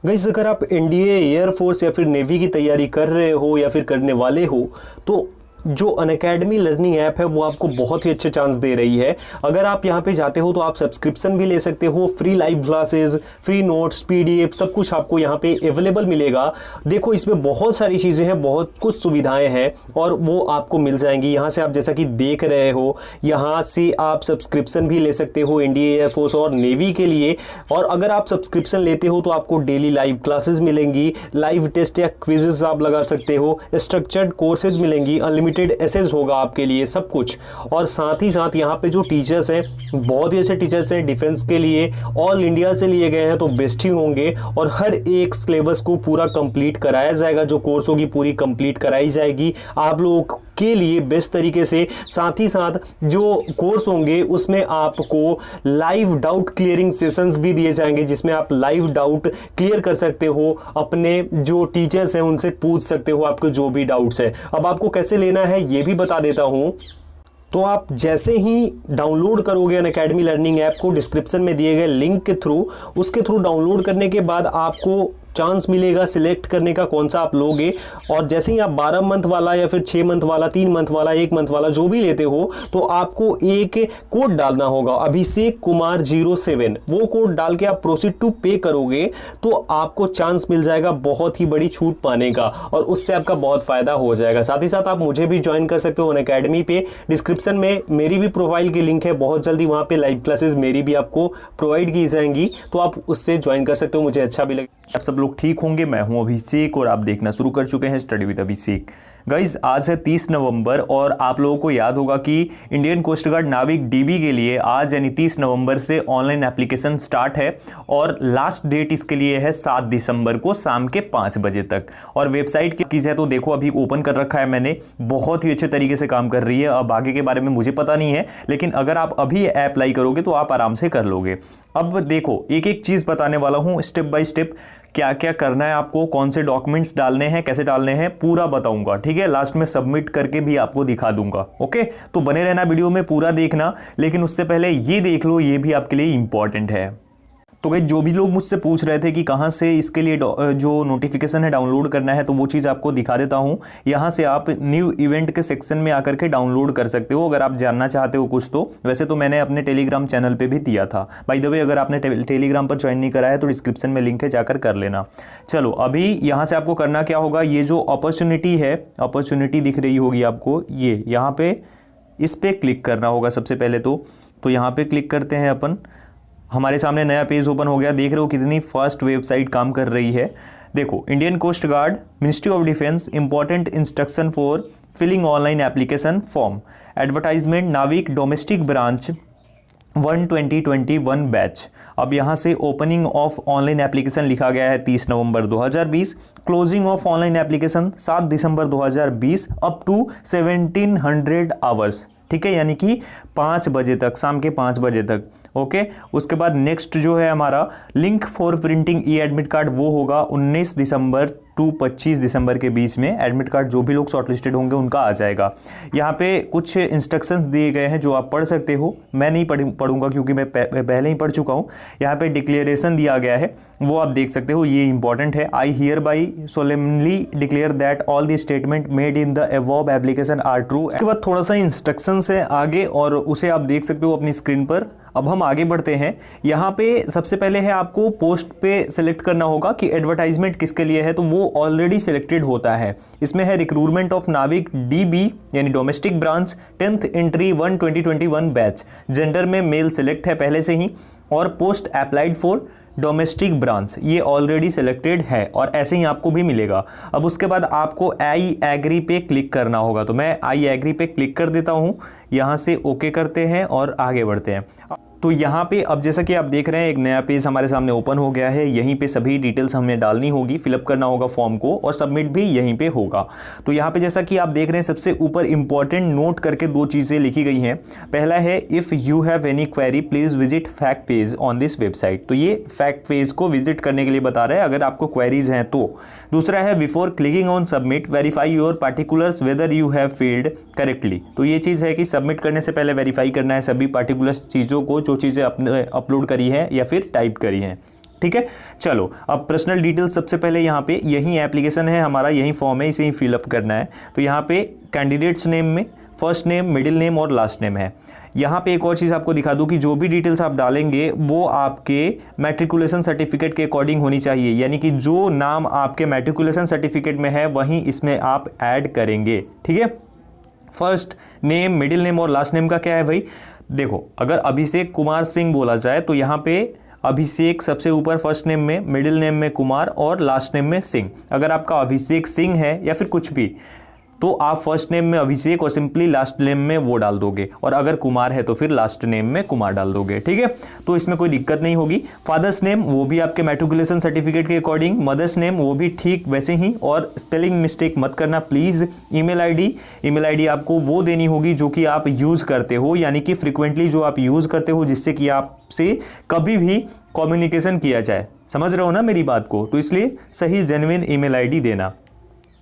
Guys, अगर आप NDA, air force या फिर नेवी की तैयारी कर रहे हो या फिर करने वाले हो तो जो अनअकैडमी लर्निंग ऐप है वो आपको बहुत ही अच्छे चांस दे रही है। अगर आप यहाँ पे जाते हो तो आप सब्सक्रिप्शन भी ले सकते हो, free live classes, free notes, PDF सब कुछ आपको यहाँ पे अवेलेबल मिलेगा। देखो, इसमें बहुत सारी चीज़ें हैं, बहुत कुछ सुविधाएं हैं और वो आपको मिल जाएंगी। यहाँ से आप जैसा कि देख रहे हो, यहाँ से आप सब्सक्रिप्शन भी ले सकते हो इंडियन एयरफोर्स और नेवी के लिए। और अगर आप सब्सक्रिप्शन लेते हो तो आपको डेली लाइव क्लासेस मिलेंगी, लाइव टेस्ट या क्विजेस आप लगा सकते हो, स्ट्रक्चर्ड कोर्सेज मिलेंगी, अनलिमिटेड एसेस होगा आपके लिए सब कुछ। और साथ ही साथ यहाँ पे जो टीचर्स हैं, बहुत ही अच्छे टीचर्स हैं, डिफेंस के लिए ऑल इंडिया से लिए गए हैं तो बेस्ट ही होंगे। और हर एक सिलेबस को पूरा कंप्लीट कराया जाएगा, जो कोर्स होगी पूरी कंप्लीट कराई जाएगी आप लोगों के लिए बेस्ट तरीके से। साथ ही साथ जो कोर्स होंगे उसमें आपको लाइव डाउट क्लियरिंग सेशंस भी दिए जाएंगे, जिसमें आप लाइव डाउट क्लियर कर सकते हो, अपने जो टीचर्स हैं उनसे पूछ सकते हो आपके जो भी डाउट्स है। अब आपको कैसे लेना है ये भी बता देता हूं। तो आप जैसे ही डाउनलोड करोगे अनअकैडमी लर्निंग ऐप को, डिस्क्रिप्शन में दिए गए लिंक के थ्रू, उसके थ्रू डाउनलोड करने के बाद आपको चांस मिलेगा सिलेक्ट करने का कौन सा आप लोगे। और जैसे ही आप 12 मंथ वाला या फिर 6 मंथ वाला, 3 मंथ वाला, 1 मंथ वाला जो भी लेते हो तो आपको एक कोड डालना होगा, अभिषेक कुमार 07। वो कोड डाल के आप प्रोसीड टू पे करोगे तो आपको चांस मिल जाएगा बहुत ही बड़ी छूट पाने का और उससे आपका बहुत फायदा हो जाएगा। साथ ही साथ आप मुझे भी ज्वाइन कर सकते हो अनअकैडमी पे। डिस्क्रिप्शन में मेरी भी प्रोफाइल की लिंक है, बहुत जल्दी वहां पे लाइव क्लासेस मेरी भी आपको प्रोवाइड की जाएंगी, तो आप उससे ज्वाइन कर सकते हो। मुझे अच्छा भी लगेगा। आप सब लोग ठीक होंगे। मैं हूं अभिषेक और आप देखना शुरू कर चुके हैं स्टडी विद अभिषेक। गाइज, आज है 30 नवंबर और आप लोगों को याद होगा कि इंडियन कोस्ट गार्ड नाविक डीबी के लिए आज यानी 30 नवंबर से ऑनलाइन एप्लीकेशन स्टार्ट है और लास्ट डेट इसके लिए है 7 दिसंबर को शाम के 5 बजे तक। और वेबसाइट की है तो देखो अभी ओपन कर रखा है मैंने, बहुत ही अच्छे तरीके से काम कर रही है। अब आगे के बारे में मुझे पता नहीं है, लेकिन अगर आप अभी अप्लाई करोगे तो आप आराम से कर लोगे। अब देखो, एक एक चीज बताने वाला हूं स्टेप बाय स्टेप, क्या क्या करना है आपको, कौन से डॉक्यूमेंट्स डालने हैं, कैसे डालने हैं, पूरा बताऊंगा। ठीक है, लास्ट में सबमिट करके भी आपको दिखा दूंगा। ओके, तो बने रहना, वीडियो में पूरा देखना। लेकिन उससे पहले ये देख लो, ये भी आपके लिए इंपॉर्टेंट है। तो गाइस, जो भी लोग मुझसे पूछ रहे थे कि कहाँ से इसके लिए जो नोटिफिकेशन है डाउनलोड करना है, तो वो चीज़ आपको दिखा देता हूँ। यहाँ से आप न्यू इवेंट के सेक्शन में आकर के डाउनलोड कर सकते हो अगर आप जानना चाहते हो कुछ। तो वैसे तो मैंने अपने टेलीग्राम चैनल पे भी दिया था। बाय द वे, अगर आपने टेलीग्राम पर ज्वाइन नहीं करा है तो डिस्क्रिप्शन में लिंक है, जाकर कर लेना। चलो, अभी यहाँ से आपको करना क्या होगा, ये जो अपॉर्चुनिटी है, अपॉर्चुनिटी दिख रही होगी आपको, ये यहाँ पे इस पर क्लिक करना होगा सबसे पहले। तो यहाँ पे क्लिक करते हैं अपन। हमारे सामने नया पेज ओपन हो गया। देख रहे हो कितनी फास्ट वेबसाइट काम कर रही है। देखो, Indian coast guard, ministry of defence, important instruction for filling online application form, advertisement, Navik domestic branch 1 2021 batch. अब यहाँ से ओपनिंग ऑफ ऑनलाइन एप्लीकेशन लिखा गया है 30 नवंबर 2020, क्लोजिंग ऑफ ऑनलाइन एप्लीकेशन 7 दिसंबर 2020 अप टू 1700 आवर्स। ठीक है, यानी कि 5 बजे तक, शाम के 5 बजे तक। ओके, उसके बाद नेक्स्ट जो है हमारा link for printing E admit card, वो होगा 19 दिसंबर टू 25 दिसंबर के बीच में। एडमिट कार्ड जो भी लोग शॉर्टलिस्टेड होंगे उनका आ जाएगा। यहाँ पे कुछ इंस्ट्रक्शंस दिए गए हैं जो आप पढ़ सकते हो। मैं नहीं पढ़ूंगा क्योंकि मैं पहले ही पढ़ चुका हूँ। यहाँ पे डिक्लेरेशन दिया गया है, वो आप देख सकते हो, ये इंपॉर्टेंट है। I hereby solemnly declare that all the statement made in the above application are true. उसके बाद थोड़ा सा इंस्ट्रक्शंस है आगे और उसे आप देख सकते हो अपनी स्क्रीन पर। अब हम आगे बढ़ते हैं। यहाँ पे सबसे पहले है आपको पोस्ट पे सिलेक्ट करना होगा कि एडवर्टाइजमेंट किसके लिए है, तो वो ऑलरेडी सिलेक्टेड होता है। इसमें है रिक्रूटमेंट ऑफ नाविक डीबी यानी domestic branch 10th entry 1 2021 batch. Gender में मेल सिलेक्ट है पहले से ही और post applied for domestic branch ये ऑलरेडी सिलेक्टेड है और ऐसे ही आपको भी मिलेगा। अब उसके बाद आपको आई एग्री पे क्लिक करना होगा, तो मैं आई एग्री पे क्लिक कर देता हूँ। यहाँ से ओके करते हैं और आगे बढ़ते हैं। तो यहाँ पे अब जैसा कि आप देख रहे हैं एक नया पेज हमारे सामने ओपन हो गया है। यहीं पे सभी डिटेल्स हमें डालनी होगी, फिलअप करना होगा फॉर्म को और सबमिट भी यहीं पे होगा। तो यहाँ पे जैसा कि आप देख रहे हैं सबसे ऊपर इंपॉर्टेंट नोट करके 2 चीज़ें लिखी गई हैं। पहला है if you have any query please visit fact page on this website. तो ये फैक्ट पेज को विजिट करने के लिए बता रहे हैं अगर आपको क्वेरीज हैं तो। दूसरा है before clicking on submit verify your particulars whether you have filled correctly. तो ये चीज़ है कि सबमिट करने से पहले वेरीफाई करना है सभी पार्टिकुलर्स चीज़ों को, जो चीज़ें अपने अपलोड करी है या फिर टाइप करी हैं। ठीक है। चलो अब पर्सनल डिटेल्स, सबसे पहले यहाँ पे यही एप्लीकेशन है हमारा, यही फॉर्म है, इसे ही फिलअप करना है। तो यहाँ पे कैंडिडेट्स नेम में फर्स्ट नेम, मिडिल नेम और लास्ट नेम है। यहाँ पे एक और चीज़ आपको दिखा दूँ कि जो भी डिटेल्स आप डालेंगे वो आपके मैट्रिकुलेशन सर्टिफिकेट के अकॉर्डिंग होनी चाहिए, यानी कि जो नाम आपके मैट्रिकुलेशन सर्टिफिकेट में है वहीं इसमें आप ऐड करेंगे, ठीक है। फर्स्ट नेम, मिडिल नेम और लास्ट नेम का क्या है भाई, देखो अगर अभिषेक कुमार सिंह बोला जाए तो यहाँ पे अभिषेक सबसे ऊपर फर्स्ट नेम में, मिडिल नेम में कुमार और लास्ट नेम में सिंह। अगर आपका अभिषेक सिंह है या फिर कुछ भी तो आप फर्स्ट नेम में अभिषेक और सिंपली लास्ट नेम में वो डाल दोगे, और अगर कुमार है तो फिर लास्ट नेम में कुमार डाल दोगे, ठीक है। तो इसमें कोई दिक्कत नहीं होगी। फादर्स नेम वो भी आपके मैट्रिकुलेशन सर्टिफिकेट के अकॉर्डिंग, मदर्स नेम वो भी ठीक वैसे ही, और स्पेलिंग मिस्टेक मत करना प्लीज़। ईमेल आईडी आपको वो देनी होगी जो कि आप यूज़ करते हो, यानी कि फ्रिक्वेंटली जो आप यूज़ करते हो, जिससे कि आपसे कभी भी कम्युनिकेशन किया जाए। समझ रहे हो ना मेरी बात को, तो इसलिए सही जेन्युइन ईमेल आईडी देना।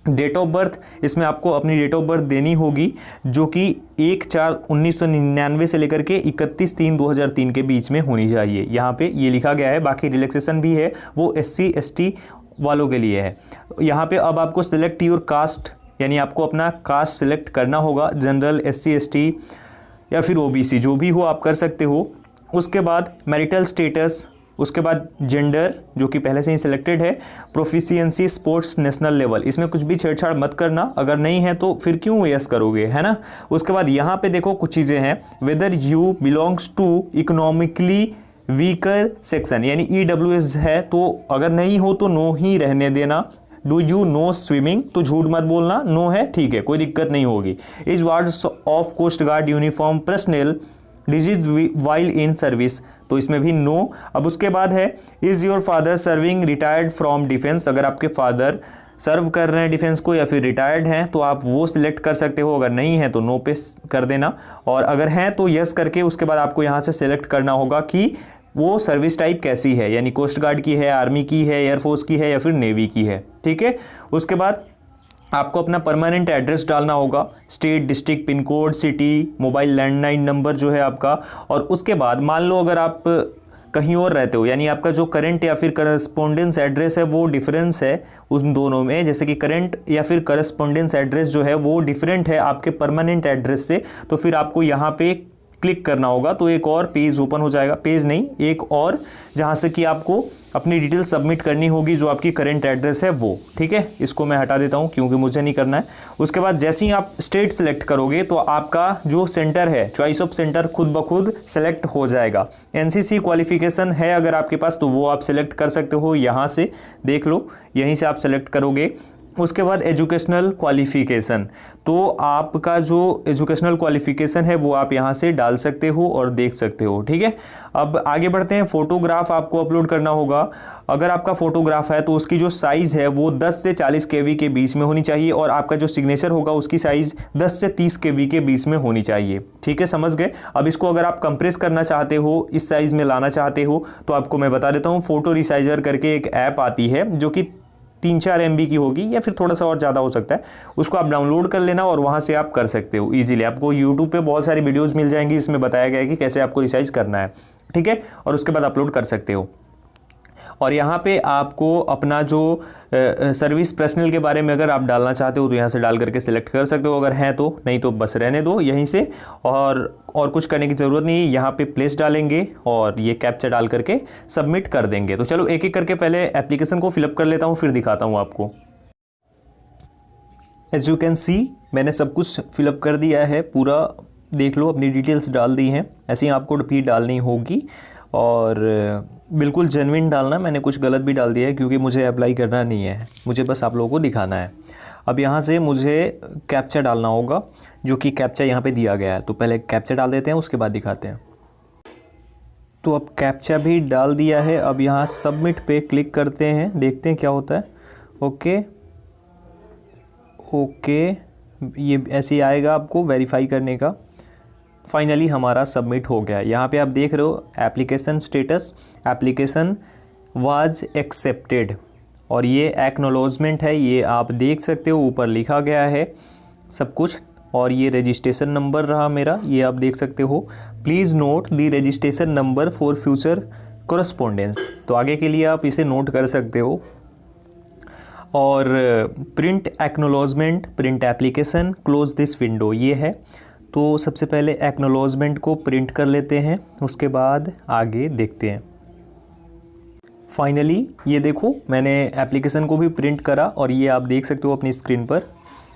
डेट ऑफ बर्थ, इसमें आपको अपनी डेट ऑफ बर्थ देनी होगी जो कि 1/4/1999 से लेकर के 31/3/2003 के बीच में होनी चाहिए। यहाँ पे ये लिखा गया है, बाकी रिलैक्सेशन भी है वो SC ST वालों के लिए है। यहाँ पे अब आपको सिलेक्ट योर कास्ट, यानी आपको अपना कास्ट सिलेक्ट करना होगा, जनरल, SC ST या फिर OBC जो भी हो आप कर सकते हो। उसके बाद मैरिटल स्टेटस, उसके बाद जेंडर जो कि पहले से ही सिलेक्टेड है, प्रोफिशिएंसी स्पोर्ट्स नेशनल लेवल, इसमें कुछ भी छेड़छाड़ मत करना, अगर नहीं है तो फिर क्यों यस करोगे, है ना। उसके बाद यहाँ पे देखो कुछ चीज़ें हैं, whether you belongs to economically weaker section, यानी EWS है तो अगर नहीं हो तो नो ही रहने देना। डू यू नो स्विमिंग, तो झूठ मत बोलना, नो है ठीक है, कोई दिक्कत नहीं होगी। Is wards of coast guard uniform personnel deceased while in service, तो इसमें भी नो। अब उसके बाद है is your father serving retired from defence, अगर आपके फादर सर्व कर रहे हैं डिफेंस को या फिर रिटायर्ड हैं तो आप वो सिलेक्ट कर सकते हो, अगर नहीं है तो नो पे कर देना, और अगर हैं तो यस करके उसके बाद आपको यहाँ से सिलेक्ट करना होगा कि वो सर्विस टाइप कैसी है, यानी कोस्ट गार्ड की है, आर्मी की है, एयरफोर्स की है या फिर नेवी की है, ठीक है। उसके बाद आपको अपना परमानेंट एड्रेस डालना होगा, state, district, pin code, city, mobile landline number जो है आपका, और उसके बाद मान लो अगर आप कहीं और रहते हो, यानी आपका जो करंट या फिर करस्पॉन्डेंस एड्रेस है वो डिफरेंस है उन दोनों में, जैसे कि करंट या फिर करस्पॉन्डेंस एड्रेस जो है वो डिफरेंट है आपके परमानेंट एड्रेस से, तो फिर आपको यहाँ पे क्लिक करना होगा, तो एक और पेज ओपन हो जाएगा, पेज नहीं एक और, जहाँ से कि आपको अपनी डिटेल सबमिट करनी होगी जो आपकी करंट एड्रेस है वो, ठीक है। इसको मैं हटा देता हूँ क्योंकि मुझे नहीं करना है। उसके बाद जैसे ही आप स्टेट सेलेक्ट करोगे तो आपका जो सेंटर है, चॉइस ऑफ सेंटर खुद ब खुद सेलेक्ट हो जाएगा। NCC क्वालिफिकेशन है अगर आपके पास तो वो आप सेलेक्ट कर सकते हो, यहाँ से देख लो, यहीं से आप सेलेक्ट करोगे। उसके बाद एजुकेशनल क्वालिफ़िकेशन, तो आपका जो एजुकेशनल क्वालिफ़िकेशन है वो आप यहाँ से डाल सकते हो और देख सकते हो, ठीक है। अब आगे बढ़ते हैं। फ़ोटोग्राफ आपको अपलोड करना होगा, अगर आपका फ़ोटोग्राफ है तो उसकी जो साइज़ है वो 10 से 40 kb के बीच में होनी चाहिए, और आपका जो सिग्नेचर होगा उसकी साइज़ 10 से 30 kb के बीच में होनी चाहिए, ठीक है, समझ गए। अब इसको अगर आप कंप्रेस करना चाहते हो, इस साइज़ में लाना चाहते हो, तो आपको मैं बता देता हूँ, फ़ोटो रिसाइजर करके एक ऐप आती है जो कि 3-4 MB की होगी या फिर थोड़ा सा और ज़्यादा हो सकता है, उसको आप डाउनलोड कर लेना और वहाँ से आप कर सकते हो ईजिली। आपको यूट्यूब पे बहुत सारी वीडियोस मिल जाएंगी, इसमें बताया गया है कि कैसे आपको रिसाइज करना है, ठीक है, और उसके बाद अपलोड कर सकते हो। और यहाँ पे आपको अपना जो सर्विस पर्सनल के बारे में अगर आप डालना चाहते हो तो यहाँ से डाल करके सिलेक्ट कर सकते हो, अगर हैं तो, नहीं तो बस रहने दो यहीं से, और कुछ करने की ज़रूरत नहीं है। यहाँ पे प्लेस डालेंगे और ये कैप्चा डाल करके सबमिट कर देंगे। तो चलो एक एक करके पहले एप्लीकेशन को फिलअप कर लेता हूँ, फिर दिखाता हूँ आपको। एज यू कैन सी मैंने सब कुछ फिलअप कर दिया है, पूरा देख लो, अपनी डिटेल्स डाल दी हैं। ऐसे ही आपको रिपीट डालनी होगी और बिल्कुल जेन्युइन डालना, मैंने कुछ गलत भी डाल दिया है क्योंकि मुझे अप्लाई करना नहीं है, मुझे बस आप लोगों को दिखाना है। अब यहाँ से मुझे कैप्चा डालना होगा, जो कि कैप्चा यहाँ पे दिया गया है, तो पहले कैप्चा डाल देते हैं, उसके बाद दिखाते हैं। तो अब कैप्चा भी डाल दिया है, अब यहाँ सबमिट पे क्लिक करते हैं, देखते हैं क्या होता है। ओके ओके, ये ऐसे ही आएगा आपको वेरीफाई करने का। फाइनली हमारा सबमिट हो गया। यहाँ पे आप देख रहे हो application status, application was accepted, और ये एक्नॉलेजमेंट है, ये आप देख सकते हो, ऊपर लिखा गया है सब कुछ। और ये रजिस्ट्रेशन नंबर रहा मेरा, ये आप देख सकते हो। Please note the registration number for future correspondence, तो आगे के लिए आप इसे नोट कर सकते हो। और print acknowledgement, print application, close this window, ये है। तो सबसे पहले एक्नोलॉजमेंट को प्रिंट कर लेते हैं, उसके बाद आगे देखते हैं। फाइनली ये देखो मैंने एप्लीकेशन को भी प्रिंट करा और ये आप देख सकते हो अपनी स्क्रीन पर।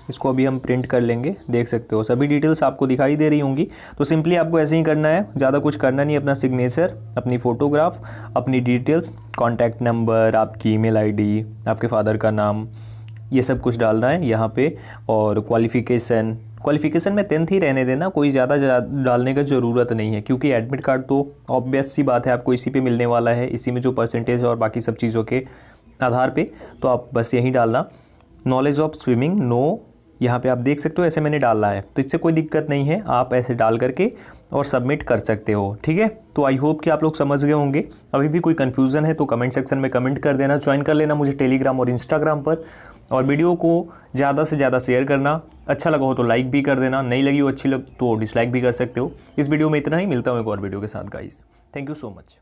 इसको अभी हम प्रिंट कर लेंगे, देख सकते हो सभी डिटेल्स आपको दिखाई दे रही होंगी। तो सिंपली आपको ऐसे ही करना है, ज़्यादा कुछ करना नहीं। अपना सिग्नेचर, अपनी फ़ोटोग्राफ, अपनी डिटेल्स, कॉन्टैक्ट नंबर, आपकी ईमेल आईडी, आपके फादर का नाम, ये सब कुछ डालना है यहाँ पे। और क्वालिफ़िकेशन में 10th ही रहने देना, कोई ज़्यादा डालने का ज़रूरत नहीं है, क्योंकि एडमिट कार्ड तो ऑब्वियस सी बात है आपको इसी पे मिलने वाला है, इसी में जो परसेंटेज और बाकी सब चीज़ों के आधार पे, तो आप बस यही डालना। नॉलेज ऑफ स्विमिंग, नो, यहाँ पे आप देख सकते हो ऐसे मैंने डाला है, तो इससे कोई दिक्कत नहीं है, आप ऐसे डाल करके और सबमिट कर सकते हो, ठीक है। तो आई होप कि आप लोग समझ गए होंगे। अभी भी कोई कन्फ्यूज़न है तो कमेंट सेक्शन में कमेंट कर देना। ज्वाइन कर लेना मुझे टेलीग्राम और इंस्टाग्राम पर, और वीडियो को ज़्यादा से ज़्यादा शेयर करना। अच्छा लगा हो तो लाइक भी कर देना, नहीं लगी हो अच्छी लग तो डिसलाइक भी कर सकते हो। इस वीडियो में इतना ही, मिलता हूँ एक और वीडियो के साथ guys. Thank you so much.